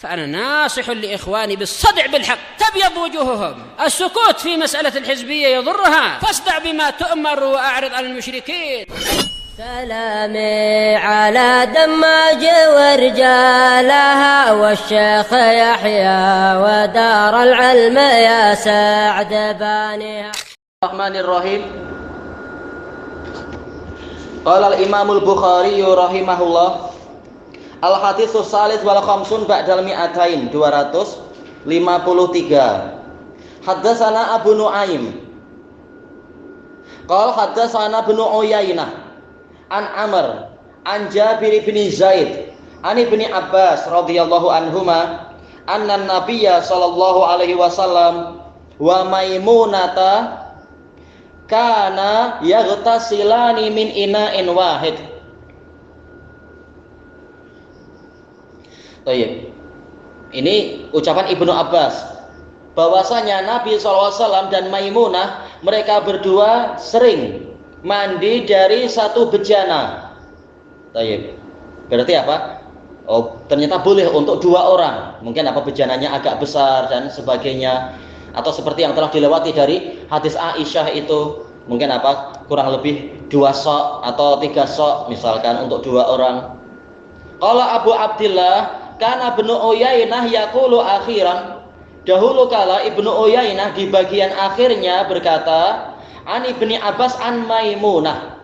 فأنا ناصح لإخواني بالصدع بالحق تبيض وجوههم. السكوت في مسألة الحزبية يضرها، فاصدع بما تؤمر وأعرض عن المشركين. سلامي على دماج ورجالها والشيخ يحيى ودار العلم يا سعد بانيها. الرحمن الرحيم. قال الإمام البخاري rahimahullah, al-haditsus salis wal khamsun ba'dal mi'atain, 253. Haddatsana Abu Nuaim qala haddatsana Ibnu Uyainah an Amr an Jabir bin Zaid an Ibni Abbas radhiyallahu anhuma anna Nabiyya sallallahu alaihi wasallam wa Maimunata kana yaghtasilani min ina'in wahid. Baik. Ini ucapan Ibnu Abbas bahwasanya Nabi SAW dan Maimunah mereka berdua sering mandi dari satu bejana. Baik. Berarti apa? Oh, ternyata boleh untuk dua orang. Mungkin apa bejananya agak besar dan sebagainya. Atau seperti yang telah dilewati dari hadis Aisyah itu, mungkin apa kurang lebih 2 sok atau 3 sok misalkan untuk 2 orang. Qala Abu Abdillah kana Ibnu Uyainah yaqulu akhiran, dahulu kala Ibnu Uyainah di bagian akhirnya berkata an Ibni Abbas an Maimunah.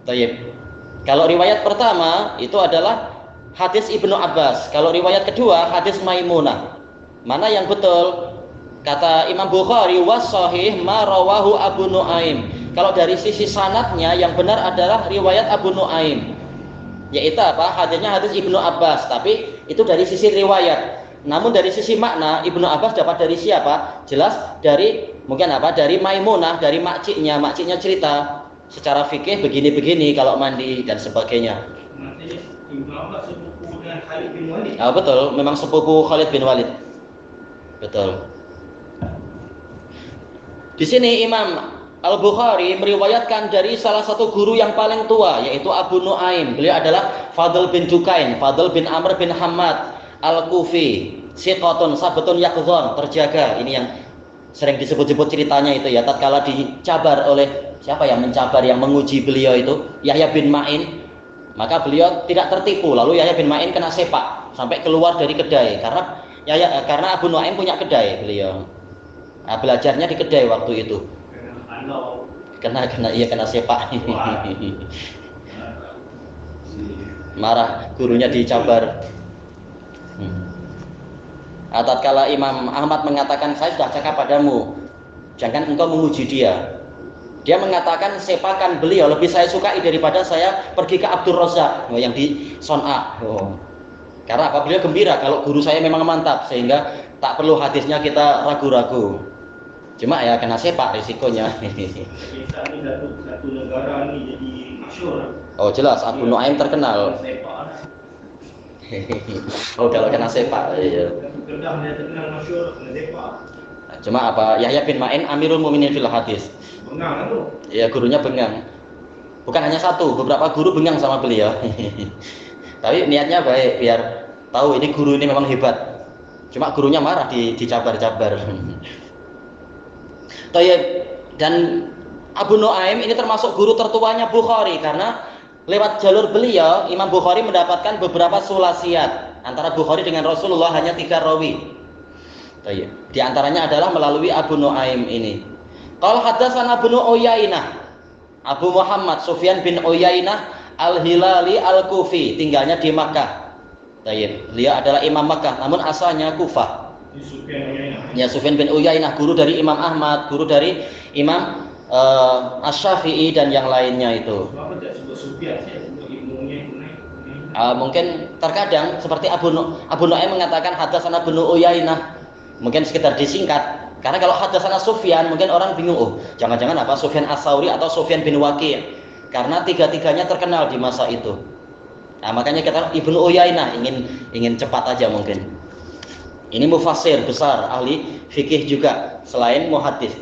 Baik. Kalau riwayat pertama itu adalah hadis Ibnu Abbas, kalau riwayat kedua hadis Maimunah. Mana yang betul? Kata Imam Bukhari, was sahih ma rawahu Abu Nuaim. Kalau dari sisi sanadnya yang benar adalah riwayat Abu Nuaim. Yaitu apa? Hadisnya hadis Ibnu Abbas, tapi itu dari sisi riwayat. Namun dari sisi makna Ibnu Abbas dapat dari siapa? Jelas dari mungkin apa? Dari Maimunah, dari makciknya. Makciknya cerita secara fikih begini-begini kalau mandi dan sebagainya. Maksudnya Ibnu Abbas sepupu dengan Khalid bin Walid. Ah, betul, memang sepupu Khalid bin Walid. Betul. Di sini Imam Al-Bukhari meriwayatkan dari salah satu guru yang paling tua, yaitu Abu Nuaim. Beliau adalah Fadl bin Dukain, Fadl bin Amr bin Hammad Al-Kufi, siqatun sabtun yaqdhon, terjaga. Ini yang sering disebut-sebut ceritanya itu ya, tatkala dicabar oleh siapa yang mencabar, yang menguji beliau itu, Yahya bin Ma'in. Maka beliau tidak tertipu, lalu Yahya bin Ma'in kena sepak sampai keluar dari kedai karena Abu Nuaim punya kedai beliau. Nah, belajarnya di kedai waktu itu. Kena sepak. Marah gurunya dicabar. Tatkala Imam Ahmad mengatakan, saya sudah cakap padamu, jangan engkau menguji dia. Dia mengatakan sepakan beliau lebih saya sukai daripada saya pergi ke Abdul Razak yang di Son'a. Karena apa? Beliau gembira kalau guru saya memang mantap sehingga tak perlu hadisnya kita ragu-ragu. Cuma ya kena sepak risikonya. Kita ini satu negara ini jadi masyhur. Oh jelas, Abu Nuaim terkenal. Oh kalau kena sepak, iya. Kedah dia terkenal masyhur kena sepak. Cuma apa? Yahya bin Ma'in Amirul Mukminin fil hadis. Bengang kan tuh? Iya, gurunya bengang. Bukan hanya satu, beberapa guru bengang sama beliau. Tapi niatnya baik, biar tahu ini guru ini memang hebat. Cuma gurunya marah dicabar-cabar. Dan Abu Nuaim ini termasuk guru tertuanya Bukhari, karena lewat jalur beliau Imam Bukhari mendapatkan beberapa sulasiat. Antara Bukhari dengan Rasulullah hanya 3 rawi. Di antaranya adalah melalui Abu Nuaim ini. Qala haddatsana Ibnu Uyainah, Abu Muhammad Sufyan bin Uyainah Al-Hilali Al-Kufi, tinggalnya di Makkah. Beliau adalah imam Makkah, namun asalnya Kufah. Ya, Sufyan bin Uyainah, guru dari Imam Ahmad, guru dari Imam Asy-Syafi'i dan yang lainnya itu. Mungkin terkadang seperti Abu Nuaim mengatakan hadatsana Ibnu Uyainah, mungkin sekedar disingkat. Karena kalau hadatsana Sufyan mungkin orang bingung, oh jangan-jangan apa Sufyan Ats-Tsauri atau Sufyan bin Waqi', karena tiga-tiganya terkenal di masa itu. Nah, makanya kita Ibnu Uyainah ingin cepat aja mungkin. Ini mufassir besar, ahli fikih juga selain muhaddits.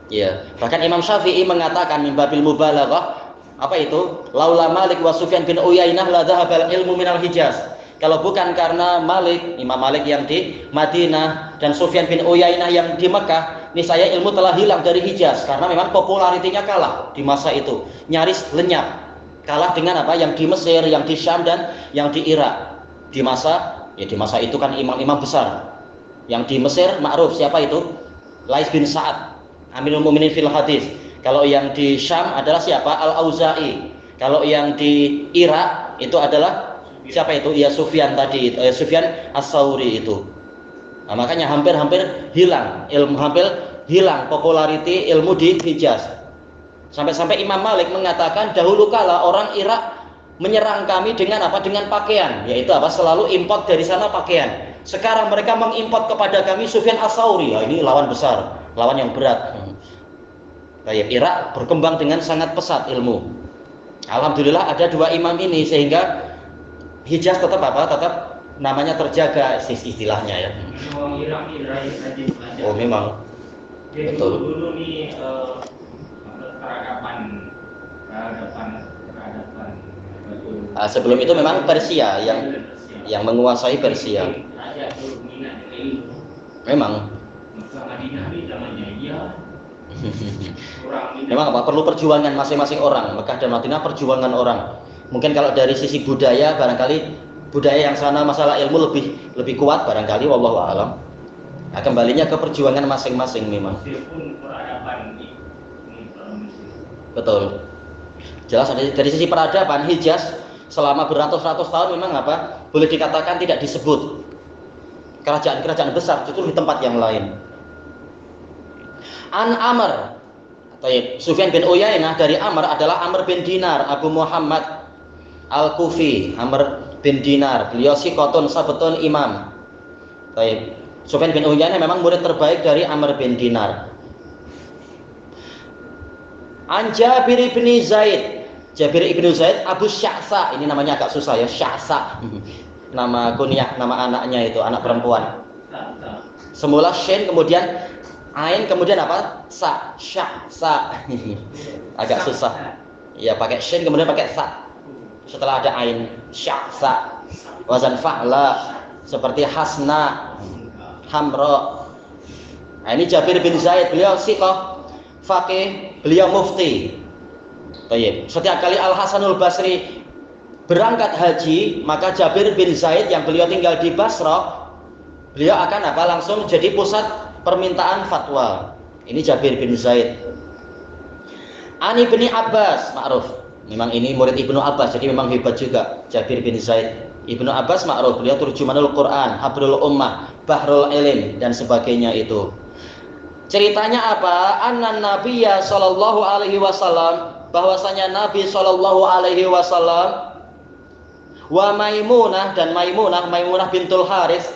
Ya, bahkan Imam Syafi'i mengatakan min babil mubalaghah, apa itu? Laula Malik wa Sufyan bin Uyainah la dhahabal ilmu minal Hijaz. Kalau bukan karena Imam Malik yang di Madinah dan Sufyan bin Uyainah yang di Mekah, niscaya ilmu telah hilang dari Hijaz karena memang popularitinya kalah di masa itu, nyaris lenyap. Kalah dengan apa? Yang di Mesir, yang di Syam dan yang di Irak. Di masa itu kan imam-imam besar. Yang di Mesir ma'ruf siapa itu? Lais bin Sa'ad, Amirul Mukminin fil hadis. Kalau yang di Syam adalah siapa? Al-Auza'i. Kalau yang di Irak itu adalah siapa itu? Ya Sufyan tadi, Sufyan As-Tsauri itu. Nah, makanya hampir hilang populariti ilmu di Hijaz. Sampai-sampai Imam Malik mengatakan dahulu kala orang Irak menyerang kami dengan apa? Dengan pakaian, yaitu apa? Selalu import dari sana pakaian. Sekarang mereka mengimport kepada kami Sufyan As-Tsauri. Ini lawan besar, lawan yang berat. Baik, Irak berkembang dengan sangat pesat ilmu. Alhamdulillah ada dua imam ini sehingga Hijaz tetap namanya terjaga istilahnya ya. Orang Irak ini rajin belajar. Oh memang. Jadi Betul. dulu nih peradaban. Sebelum itu memang Persia yang menguasai Persia. Raja itu minat dengan ilmu. Memang. Masa Madinah ini zamannya dia. Memang apa? Perlu perjuangan masing-masing orang. Mekah dan Madinah perjuangan orang. Mungkin kalau dari sisi budaya barangkali budaya yang sana masalah ilmu lebih kuat barangkali, wallahu a'lam. Nah, kembalinya ke perjuangan masing-masing memang. Meskipun peradaban ini Betul. Jelas dari sisi peradaban Hijaz selama beratus-ratus tahun memang apa? Boleh dikatakan tidak disebut kerajaan-kerajaan besar, justru di tempat yang lain. An Amr, Sufyan bin Uyainah dari Amr adalah Amr bin Dinar Abu Muhammad Al-Kufi. Amr bin Dinar, beliau sikotun sabetun imam. Sufyan bin Uyainah memang murid terbaik dari Amr bin Dinar. An Jabir bin Zaid, Jabir bin Zaid Abu Sya'sa, ini namanya agak susah ya, Sya'sa. Nama kunyah, nama anaknya itu, anak perempuan. Semula Shin, kemudian Ain, kemudian apa? Sa, Sya'sa. Agak susah. Ya pakai Shin, kemudian pakai Sa. Setelah ada Ain, Sya'sa. Wazan fa'la, seperti Hasna, Hamra. Nah, ini Jabir bin Zaid, beliau siqah, faqih, beliau mufti. Setiap kali Al Hasanul Basri berangkat haji, maka Jabir bin Zaid yang beliau tinggal di Basrah, beliau akan apa? Langsung jadi pusat permintaan fatwa. Ini Jabir bin Zaid. Ani bin Abbas, ma'ruf. Memang ini murid Ibnu Abbas, jadi memang hebat juga Jabir bin Zaid. Ibnu Abbas ma'ruf, beliau turjumanul Quran, habrul ummah, bahrul ilim dan sebagainya itu. Ceritanya apa? Annan Nabiyya sallallahu alaihi wasallam, bahwasanya Nabi sallallahu alaihi wasallam wa Maimunah, dan Maimunah bintul Haris,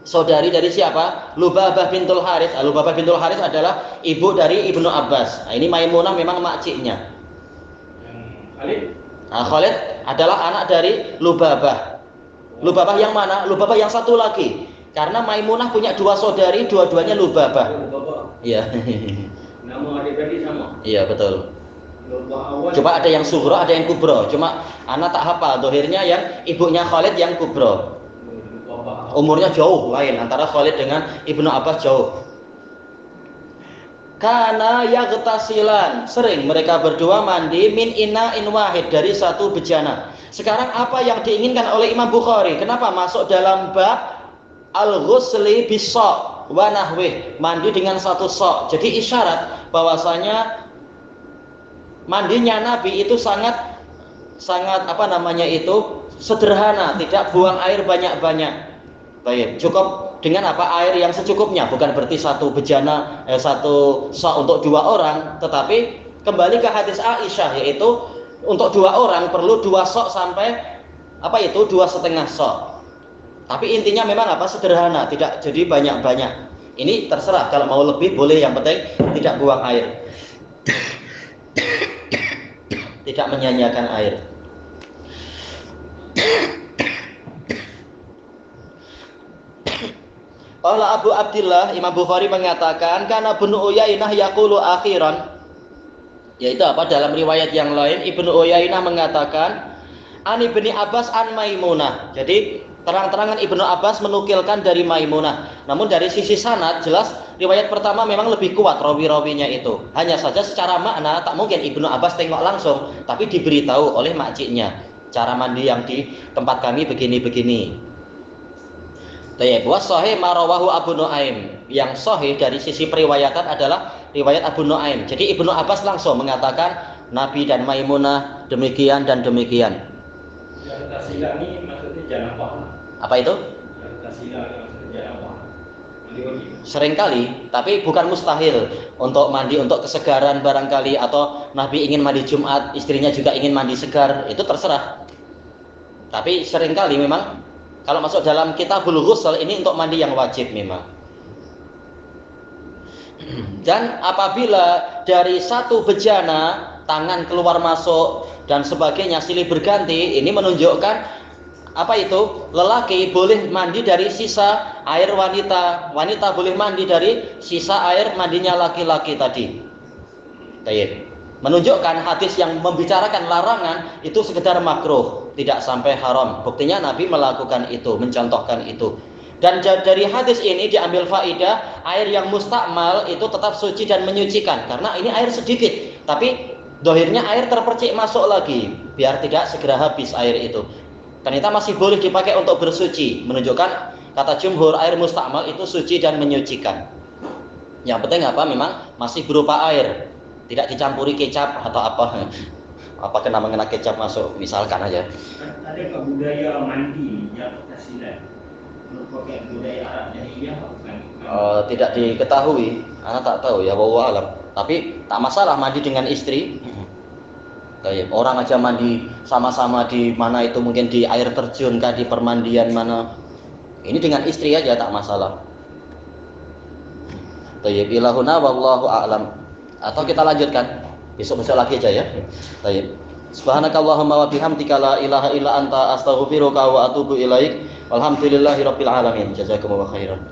saudari dari siapa? Lubabah bintul Haris. Lubabah bintul Haris adalah ibu dari Ibnu Abbas. Nah, ini Maimunah memang makciknya. Khalid? Khalid adalah anak dari Lubabah. Lubabah yang mana? Lubabah yang satu lagi. Karena Maimunah punya dua saudari, dua-duanya Lubabah. Iya. Nama adik-adik sama? Iya, betul. Coba ada yang Sughra, ada yang Kubro. Cuma anak tak hafal. Dohirnya yang ibunya Khalid yang Kubro. Umurnya jauh lain antara Khalid dengan Ibnu Abbas jauh. Kana yaghtasilan, sering mereka berdua mandi min ina'in wahid, dari satu bejana. Sekarang apa yang diinginkan oleh Imam Bukhari? Kenapa masuk dalam bab al-ghusli bis-sa' wa nahwih, mandi dengan satu sok. Jadi isyarat bahwasanya mandinya Nabi itu sangat sederhana, tidak buang air banyak-banyak. Baik, cukup dengan air yang secukupnya, bukan berarti satu bejana satu sok untuk dua orang, tetapi kembali ke hadis Aisyah, yaitu untuk dua orang perlu dua sok sampai 2,5 sok. Tapi intinya memang sederhana, tidak jadi banyak-banyak. Ini terserah, kalau mau lebih boleh, yang penting tidak buang air. Tidak menyanyiakan air. Qala Abu Abdillah, Imam Bukhari mengatakan, karena Ibnu Uyainah yaqulu akhiran, yaitu dalam riwayat yang lain Ibnu Uyainah mengatakan, An Ibni Abbas an Maimunah. Jadi terang-terangan Ibnu Abbas menukilkan dari Maimunah. Namun dari sisi sanad jelas riwayat pertama memang lebih kuat rawi-rawinya itu. Hanya saja secara makna tak mungkin Ibnu Abbas tengok langsung, tapi diberitahu oleh makciknya. Cara mandi yang di tempat kami begini-begini. Tayyib wa sahih marawahu Abu Nuaim. Yang sahih dari sisi periwayatan adalah riwayat Abu Nuaim. Jadi Ibnu Abbas langsung mengatakan Nabi dan Maimunah demikian dan demikian. Yang tasila ini maksudnya janabah. Apa itu? Yang tasila maksudnya janabah. Mandi wajib. Seringkali, tapi bukan mustahil untuk mandi untuk kesegaran barangkali, atau Nabi ingin mandi Jumat, istrinya juga ingin mandi segar, itu terserah. Tapi seringkali memang kalau masuk dalam kitabul ghusl ini untuk mandi yang wajib memang. Dan apabila dari satu bejana tangan keluar masuk dan sebagainya silih berganti, ini menunjukkan apa itu? Lelaki boleh mandi dari sisa air wanita, wanita boleh mandi dari sisa air mandinya laki-laki tadi. Baik. Menunjukkan hadis yang membicarakan larangan itu sekedar makruh, tidak sampai haram. Buktinya Nabi melakukan itu, mencontohkan itu. Dan dari hadis ini diambil faidah air yang mustakmal itu tetap suci dan menyucikan, karena ini air sedikit, tapi dohirnya air terpercik masuk lagi, biar tidak segera habis air itu. Ternyata masih boleh dipakai untuk bersuci, menunjukkan kata jumhur air mustakmal itu suci dan menyucikan. Yang penting apa? Memang masih berupa air, tidak dicampuri kecap atau apa kena mengena kecap masuk, misalkan aja. Ada budaya mandi yang tasilan merupakan budaya Arab jahiliyah bukan? Tidak diketahui, anak tak tahu ya, wallahu alam. Tapi tak masalah mandi dengan istri. Kayak orang aja mandi sama-sama di mana itu, mungkin di air terjun kah, di permandian mana. Ini dengan istri aja tak masalah. Tayyib ilahuna wallahu a'lam. Atau kita lanjutkan besok-besok lagi aja ya. Tayyib. Subhanakallahumma wa bihamdika la ilaha illa anta astaghfiruka wa atubu ilaik. Walhamdulillahirabbil alamin. Jazakumullahu khairan.